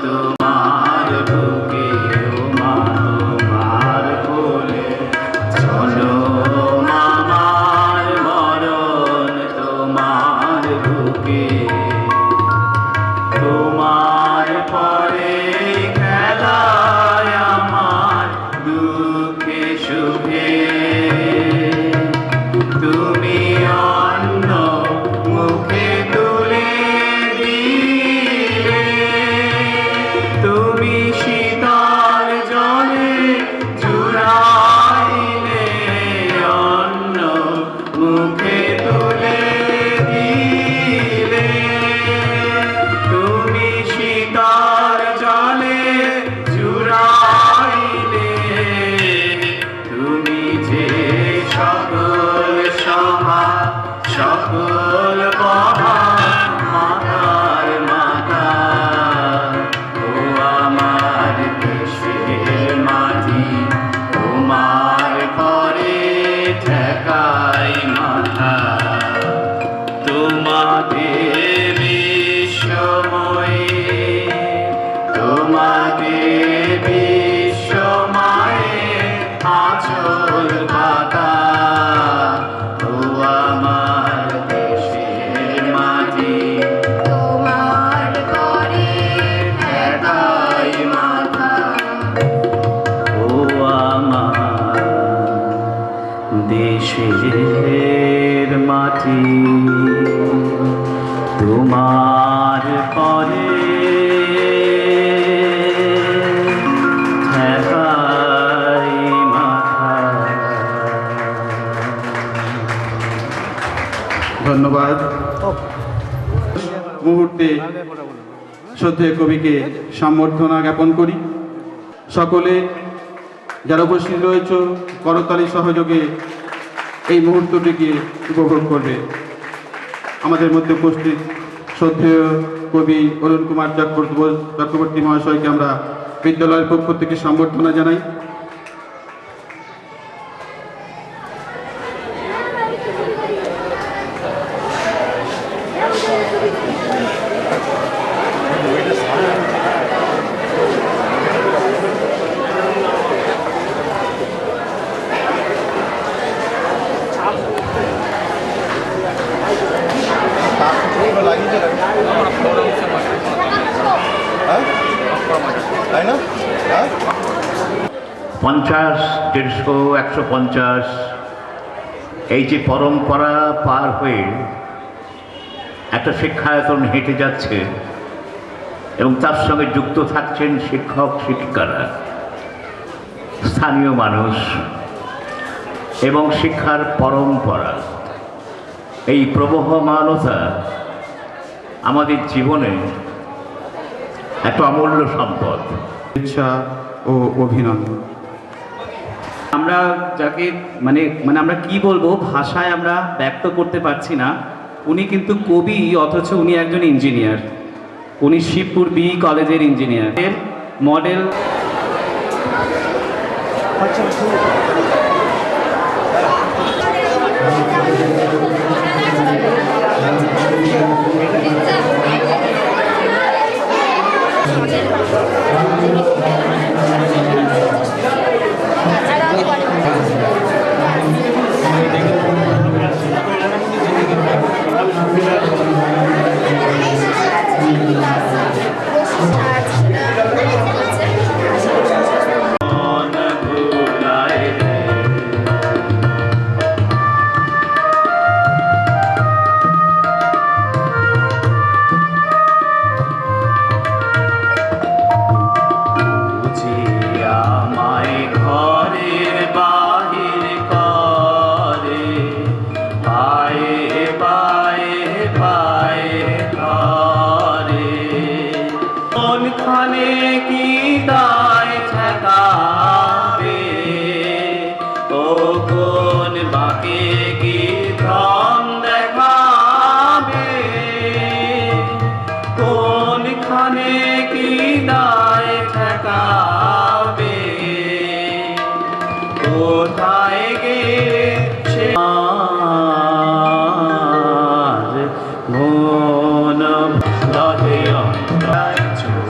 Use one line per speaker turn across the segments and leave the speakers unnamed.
তোমার বুকে ও মা তোমার কোলে চলো মামার মরণ তোমার বুকে তোমার পরে খেলায় আমার দুঃখে সুখে তুমি অন্য মুখে তুলে দিলে তুমি শীতল জলে জুড়াইলে অন্য মুখে তুলে দিলে তুমি শীতল জলে জুড়াইলে তুমি যে সকল সভা সকল মাতার মাতা ও আমার দেশের মাটি তোমার পরে ঠেকাই মাথা তোমাদের বিশ্বময়ে তোমাদের বিশ্বময়ে আঁচল পাতা ও আমার দেশের মাটি
তোমার পরে ঠেকাই মাথা
ও আমার দেশের মাটি তোমার পরে ঠেকাই মাথা।
ধন্যবাদ। মুহূর্তে শ্রদ্ধেয় কবিকে সম্বর্ধনা জ্ঞাপন করি। সকলে যারা উপস্থিত রয়েছে করতালি সহযোগে এই মুহূর্তটিকে উপভোগ করবে। আমাদের মধ্যে উপস্থিত শ্রদ্ধেয় কবি অরুণ কুমার চক্রবর্তী মহাশয়কে আমরা বিদ্যালয়ের পক্ষ থেকে সম্বর্ধনা জানাই।
তাই না?
50, 150, 150 এই যে পরম্পরা পার হয়ে একটা শিক্ষায়তন হেঁটে যাচ্ছে এবং তার সঙ্গে যুক্ত থাকছেন শিক্ষক শিক্ষিকারা, স্থানীয় মানুষ এবং শিক্ষার পরম্পরা। এই প্রবহমানতা আমাদের জীবনে একটা অমূল্য সম্পদ।
শুভেচ্ছা ও অভিনন্দন।
আমরা যাকে মানে আমরা কি বলবো, ভাষায় আমরা ব্যক্ত করতে পারছি না। উনি কিন্তু কবি, অথচ উনি একজন ইঞ্জিনিয়ার। উনি শিবপুর বি কলেজের ইঞ্জিনিয়ার। এর মডেল
কোনখানে কি দায় ঠেকাবে, ও কোন বাকে কি ভ্রম দেখাবে, কোনখানে কি দায় ঠেকাবে, কোথায় গেলে সে মন লহে অন্তরায় চোখ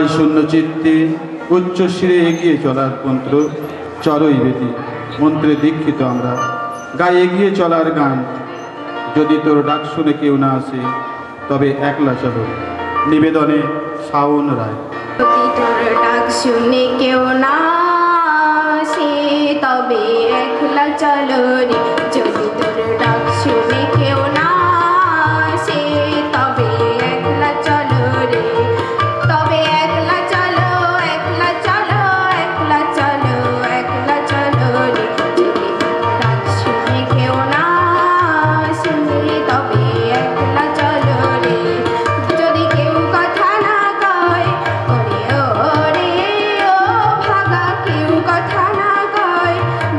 ভয় শূন্য চিত্তে উচ্চ শিরে এগিয়ে চলার মন্ত্র চরই বেদি মন্ত্রে দীক্ষিত আমরা গায়ে এগিয়ে চলার গান। যদি তোর ডাক শুনে কেউ না আসে তবে একলা চলো। নিবেদনে শাওন রায়।
যদি তোর ডাক শুনে কেউ না আসে তবে একলা চলো রে। যদি তোর ডাক শুনে কেউ না আসে তবে একলা চলো রে। তবে একলা চলো, একলা চলো, একলা চলো, একলা চলো রে। যদি তোর ডাক শুনে কেউ না আসে তবে একলা চলো রে। যদি কেউ কথা না কয় ওরে ওরে ও ভাগা, কেউ কথা না কয়,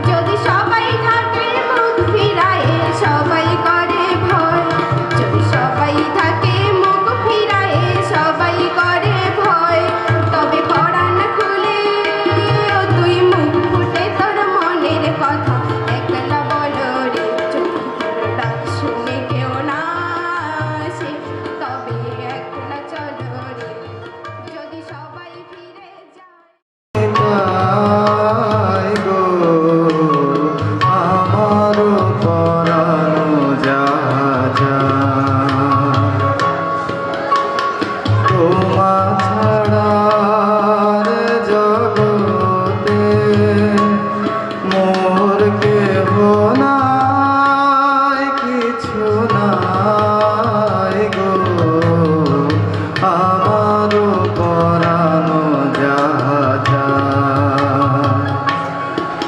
যদি সবাই থাকে মুখ ফিরায় সবাই করে ভয়। যদি সবাই থাকে মুখ ফিরায় সবাই করে ভয়, তবে পরাণ খুলে ও তুই মুখ ফুটে তোর মনের কথা একলা বলো রে। যদি তোর ডাক শুনে কেউ না আসে তবে একলা চলো রে। যদি সবাই ফিরে যায়
আমারও পরানো যা যা তোমা ছাড়া জগতে মোর কেহ নাই, কিছু নাই গো। আমারও পরানো যা যা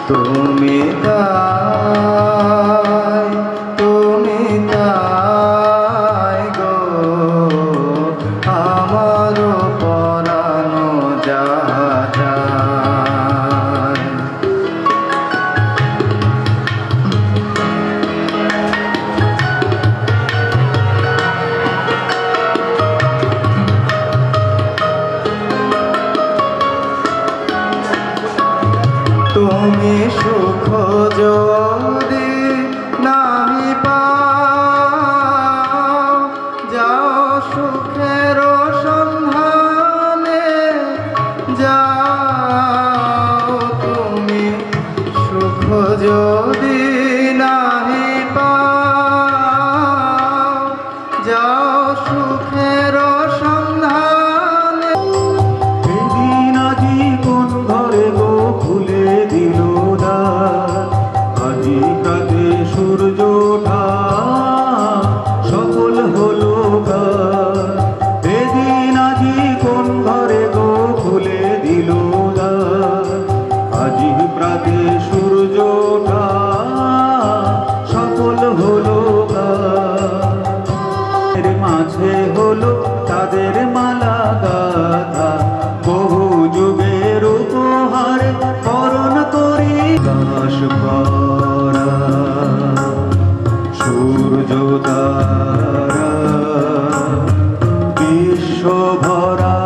তুমি তাই, তুমি তাই গো। আমারও পরানো যা যায়। তুমি সুখ যদি নাহি পাও, যাও সুখের সন্ধানে যাও। তুমি সুখ যদি নাহি পাও, যাও সুখের সন্ধানে। সেদিন আজি কোন ঘরে গো খুলে দিল দ্বার, আজি কাতে সূর্য ওঠা সকল হলো গান। সেদিন আজি কোন ঘরে গো খুলে দিল দ্বার, আজি প্রাতে সূর্য ওঠা সকল হলো গান। এর মাঝে হলো তাদের মালা গাথা, বহু যুগের উপহারে করণ করি দাস ভরা সূর্য তারা বিশ্ব ভরা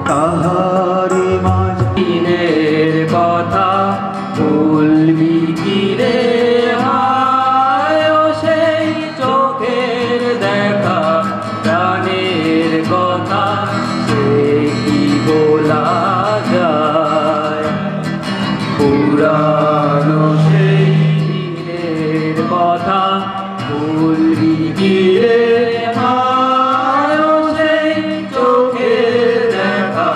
তাহারি মাঝিনের কথা বলবি কি রে ভাই? ও সেই চোখের দেখা প্রাণের কথা সে কি বলা যায়? পুরানো সেই দিনের কথা বলবি কি রে ভাই? ও সেই চোখের দেখা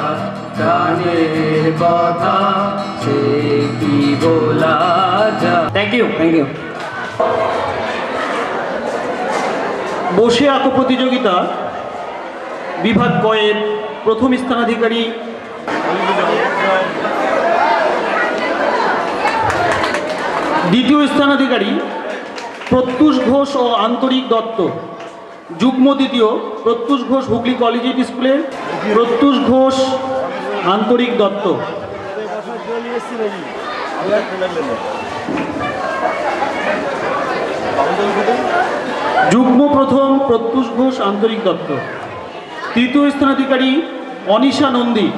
প্রাণের কথা সে কি বলা যায়?
Thank you, thank you. বসে আঁকো প্রতিযোগিতা বিভাগ কয়ের প্রথম স্থানাধিকারী দ্বিতীয় স্থানাধিকারী প্রত্যুষ ঘোষ ও আন্তরিক দত্ত। যুগ্ম দ্বিতীয় প্রত্যুষ ঘোষ হুগলি কলেজিয়েট স্কুলের প্রত্যুষ ঘোষ, আন্তরিক দত্ত। যুগ্ম প্রথম প্রত্যুষ ঘোষ, আন্তরিক দত্ত। তৃতীয় স্থানাধিকারী অনিশা নন্দী,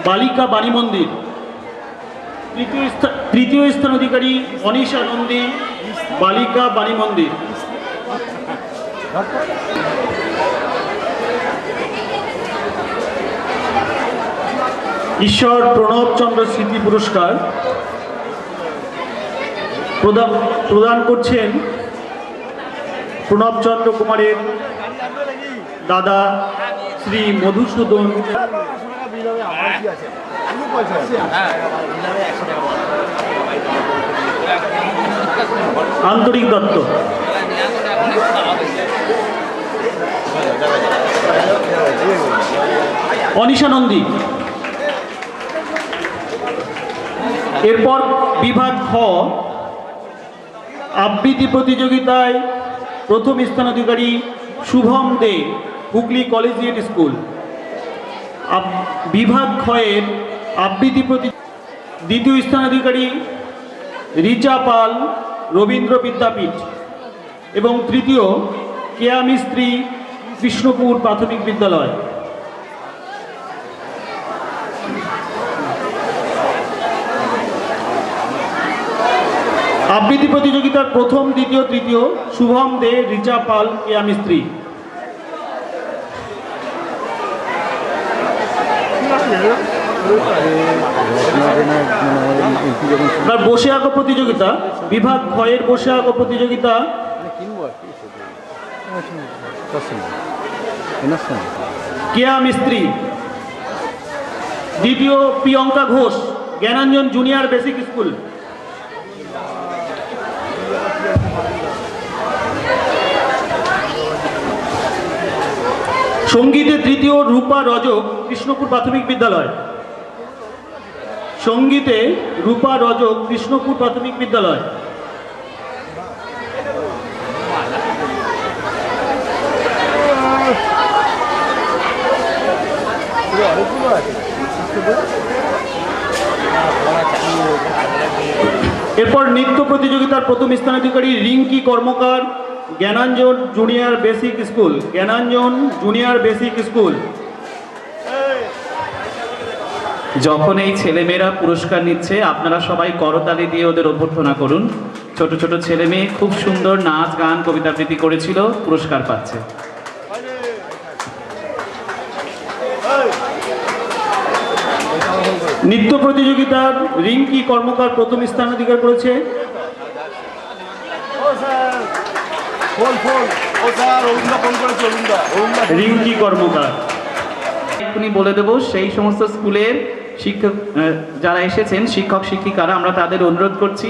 বালিকা বাণী মন্দির। তৃতীয় স্থানাধিকারী অনিশা নন্দী, বালিকা বাণী মন্দির।
ঈশ্বর প্রণবচন্দ্র স্মৃতি পুরস্কার প্রদান করছেন প্রণবচন্দ্র কুমারের দাদা শ্রী মধুসূদন আন্তরিক দত্ত। অনিশা নন্দী। এরপর বিভাগ খ, আবৃত্তি প্রতিযোগিতায় প্রথম স্থানাধিকারী শুভম দে, হুগলি কলেজিয়েট স্কুল। বিভাগ খয়ের আবৃত্তি দ্বিতীয় স্থানাধিকারী রিচা পাল, রবীন্দ্র বিদ্যাপীঠ। এবং তৃতীয় কেয়া মিস্ত্রি, কৃষ্ণপুর প্রাথমিক বিদ্যালয়। আবৃত্তি প্রতিযোগিতার প্রথম, দ্বিতীয়, তৃতীয় শুভম দে, রিচা পাল, কেয়া মিস্ত্রি। বসে আঁকো প্রতিযোগিতা, বিভাগ ক্ষয়ের বসে আঁকো প্রতিযোগিতা কেয়া মিস্ত্রি। দ্বিতীয় Priyanka Ghosh, Gyananjan junior basic school. সঙ্গীতে তৃতীয় রূপা রজক, কৃষ্ণপুর প্রাথমিক বিদ্যালয়। সঙ্গীতে রূপা রজক, কৃষ্ণপুর প্রাথমিক বিদ্যালয়। এরপর নৃত্য প্রতিযোগিতার প্রথম স্থানাধিকারী Rinki Karmakar, Gyananjan junior basic school. Gyananjan junior basic school.
যখন এই ছেলেমেয়েরা পুরস্কার নিচ্ছে আপনারা সবাই করতালি দিয়ে ওদের অভ্যর্থনা করুন। ছোট ছোট ছেলে মেয়ে খুব সুন্দর নাচ, গান, কবিতা আবৃত্তি করেছিল, পুরস্কার পাচ্ছে।
নৃত্য প্রতিযোগিতার রিঙ্কি কর্মকার প্রথম স্থান অধিকার করেছে। রিঙ্কি কর্মকার।
এক্ষুনি বলে দেবো সেই সমস্ত স্কুলের শিক্ষক যারা এসেছেন, শিক্ষক শিক্ষিকারা, আমরা তাদের অনুরোধ করছি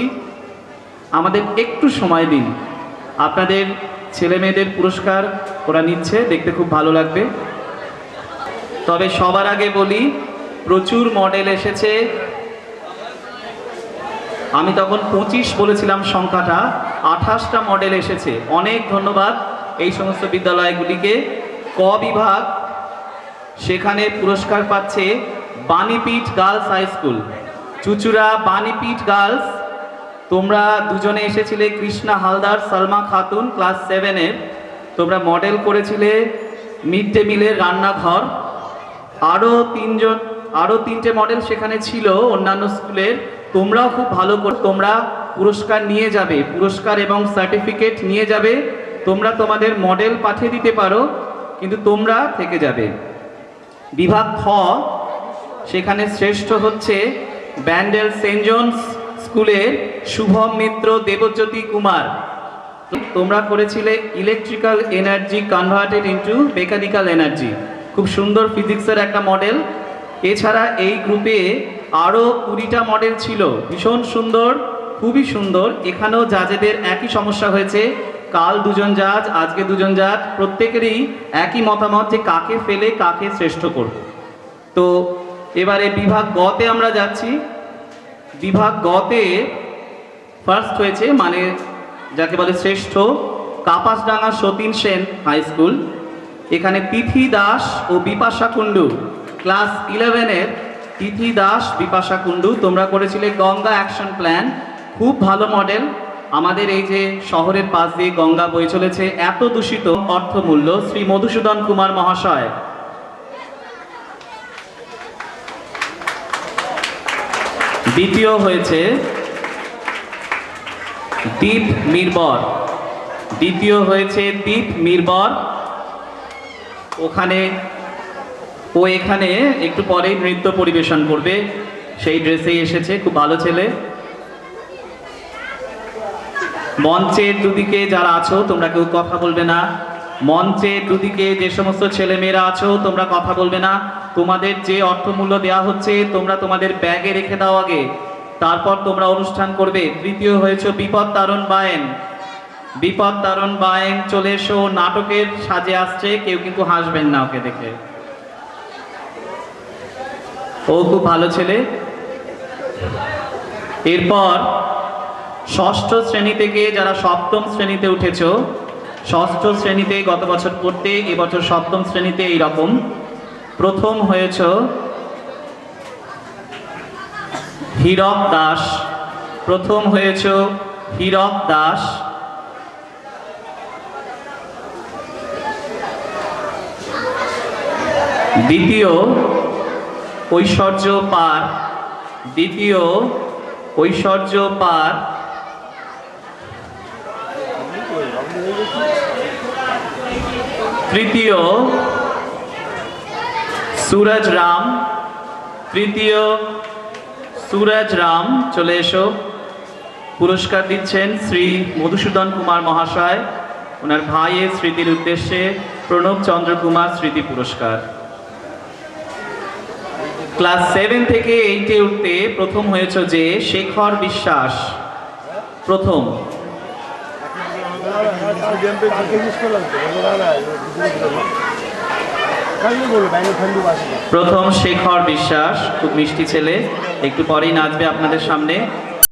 আমাদের একটু সময় দিন। আপনাদের ছেলে মেয়েদের পুরস্কার ওরা নিচ্ছে, দেখতে খুব ভালো লাগবে। তবে সবার আগে বলি প্রচুর মডেল এসেছে। আমি তখন 25 বলেছিলাম, সংখ্যাটা 28টা মডেল এসেছে। অনেক ধন্যবাদ এই সমস্ত বিদ্যালয়গুলিকে। ক বিভাগ, সেখানে পুরস্কার পাচ্ছে Banipith girls high school, Chuchura Banipith girls. তোমরা দুজনে এসেছিলে, কৃষ্ণা হালদার, সালমা খাতুন, ক্লাস 7-এর। তোমরা মডেল করেছিলে মিড ডে মিলের রান্নাঘর। আরও তিনটে মডেল সেখানে ছিল অন্যান্য স্কুলের। তোমরাও খুব ভালো করে তোমরা পুরস্কার নিয়ে যাবে, পুরস্কার এবং সার্টিফিকেট নিয়ে যাবে। তোমরা তোমাদের মডেল পাঠিয়ে দিতে পারো, কিন্তু তোমরা থেকে যাবে। বিভাগ খ, সেখানে শ্রেষ্ঠ হচ্ছে ব্যান্ডেল সেন্ট জনস স্কুলের শুভম মিত্র, দেবজ্যোতি কুমার। তোমরা করেছিলে electrical energy converted into mechanical energy, খুব সুন্দর ফিজিক্সের একটা মডেল। এছাড়া এই গ্রুপে আরও 20টা মডেল ছিল, ভীষণ সুন্দর, খুবই সুন্দর। এখানেও জাজেদের একই সমস্যা হয়েছে, কাল দুজন জাজ, আজকে দুজন জাজ, প্রত্যেকেরই একই মতামত যে কাকে ফেলে কাকে শ্রেষ্ঠ করব। তো এবারে বিভাগ গতে আমরা যাচ্ছি। বিভাগ গতে ফার্স্ট হয়েছে, মানে যাকে বলে শ্রেষ্ঠ, কাপাসডাঙ্গা সতীন সেন হাই স্কুল। এখানে তিথি দাস ও বিপাশা কুণ্ডু, ক্লাস 11-এর তিথি দাস, বিপাশা কুণ্ডু। তোমরা করেছিলে গঙ্গা অ্যাকশন প্ল্যান, খুব ভালো মডেল। আমাদের এই যে শহরের পাশ দিয়ে গঙ্গা বয়ে চলেছে, এত দূষিত, অর্থমূল্য শ্রী মধুসূদন কুমার মহাশয়। দ্বিতীয় হয়েছে দীপ মিরবর। দ্বিতীয় হয়েছে দীপ মিরবর। ওখানে ও এখানে একটু পরেই নৃত্য পরিবেশন করবে, সেই ড্রেসেই এসেছে, খুব ভালো ছেলে। মঞ্চের দুদিকে যারা আছো তোমরা কেউ কথা বলবে না, মঞ্চের দুদিকে যে সমস্ত ছেলে মেয়েরা আছো তোমরা কথা বলবে না। তোমাদের যে অর্থমূল্য দেওয়া হচ্ছে তোমরা তোমাদের ব্যাগে রেখে দাও আগে, তারপর তোমরা অনুষ্ঠান করবে। তৃতীয় হয়েছে বিপদ তারণ বায়েন। বিপদ তারণ বায়েন চলে এসো, নাটকের সাজে আসছে, কেউ কিন্তু হাসবেন না ওকে দেখে। ও খুব ভালো ছেলে। এরপর ষষ্ঠ শ্রেণী থেকে যারা সপ্তম শ্রেণীতে উঠেছ, ষষ্ঠ শ্রেণীতে গত বছর পড়তে, এবছর সপ্তম শ্রেণীতে এইরকম প্রথম হয়েছ হীরক দাস। প্রথম হয়েছ হীরক দাস। দ্বিতীয় ঐশ্বর্য পার। দ্বিতীয় ঐশ্বর্য পার। তৃতীয় সুরজ রাম। তৃতীয় সুরজ রাম চলে এসো। পুরস্কার দিচ্ছেন শ্রী মধুসূদন কুমার মহাশয়, ওনার ভাইয়ের স্মৃতির উদ্দেশ্যে প্রণব চন্দ্র কুমার স্মৃতি পুরস্কার। ক্লাস 7 থেকে 8-এ উঠতে প্রথম হয়েছে যে শেখর বিশ্বাস। প্রথম প্রথম শেখর বিশ্বাস, খুব মিষ্টি ছেলে, একটু পরেই নাচবে আপনাদের সামনে।